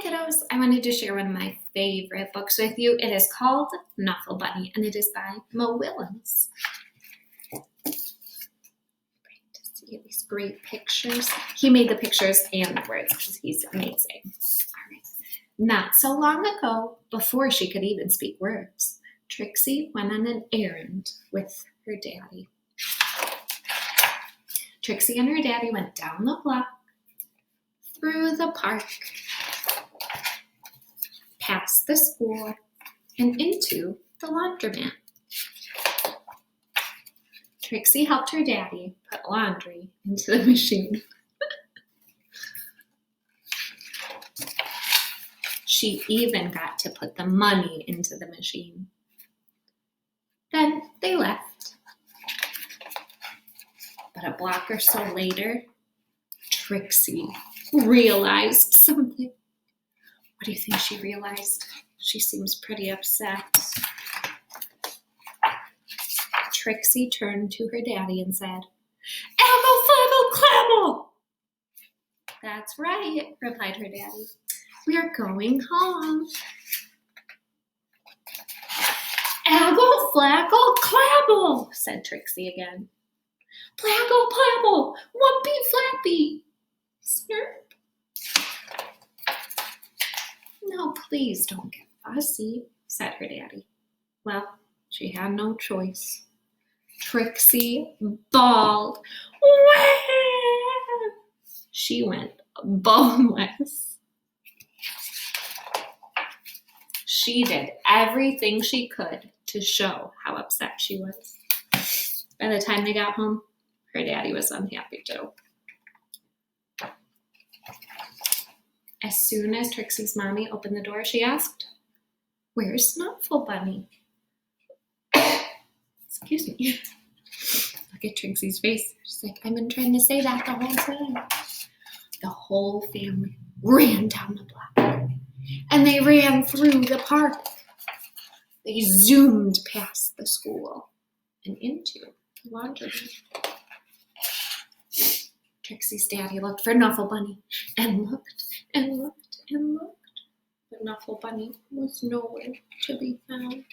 kiddos, I wanted to share one of my favorite books with you. It is called Knuffle Bunny, and it is by Mo Willems. Great to see these great pictures. He made the pictures and the words because he's amazing. All right. Not so long ago, before she could even speak words, Trixie went on an errand with her daddy. Trixie and her daddy went down the block, through the park, past the school, and into the laundromat. Trixie helped her daddy put laundry into the machine. She even got to put the money into the machine. Then they left. But a block or so later, Trixie realized something. What do you think she realized? She seems pretty upset. Trixie turned to her daddy and said, "Abble, flabble, clabble!" "That's right," replied her daddy. "We are going home." "Abble, flaggle, clabble," said Trixie again. "Plaggle, plabble, wumpy, flappy, snurp." "No, please don't get fussy," said her daddy. Well, she had no choice. Trixie bawled. Wah! She went boneless. She did everything she could to show how upset she was. By the time they got home, her daddy was unhappy too. As soon as Trixie's mommy opened the door, she asked, "Where's Knuffle Bunny?" Excuse me. Look at Trixie's face. She's like, "I've been trying to say that the whole time." The whole family ran down the block, and they ran through the park. They zoomed past the school and into the laundromat. Trixie's daddy looked for Knuffle Bunny and looked and looked and looked, but Knuffle Bunny was nowhere to be found.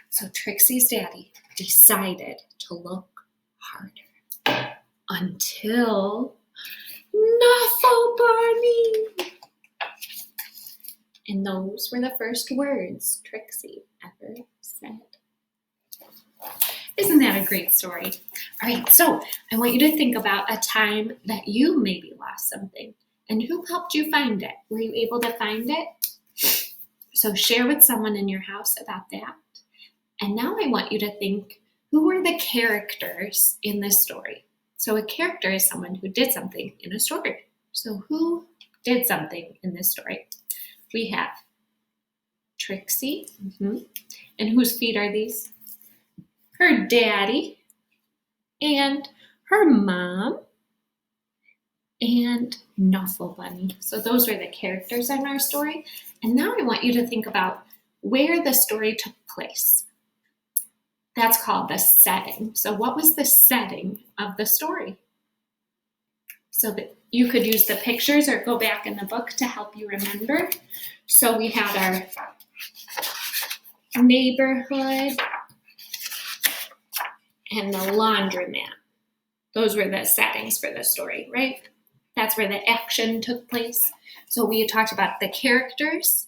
So Trixie's daddy decided to look harder until Knuffle Bunny. And those were the first words Trixie ever said. Isn't that a great story? All right, so I want you to think about a time that you maybe lost something and who helped you find it. Were you able to find it? So share with someone in your house about that. And now I want you to think, who were the characters in this story? So a character is someone who did something in a story. So who did something in this story? We have Trixie. And whose feet are these? Her daddy and her mom and Knuffle Bunny. So those are the characters in our story. And now I want you to think about where the story took place. That's called the setting. So what was the setting of the story? So that you could use the pictures or go back in the book to help you remember. So we had our neighborhood and the laundromat. Those were the settings for the story, right? That's where the action took place. So we talked about the characters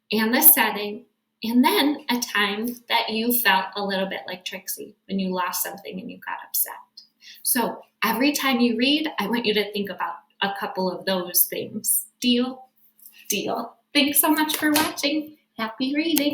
and the setting, and then a time that you felt a little bit like Trixie when you lost something and you got upset. So every time you read, I want you to think about a couple of those things. Deal? Deal. Thanks so much for watching. Happy reading.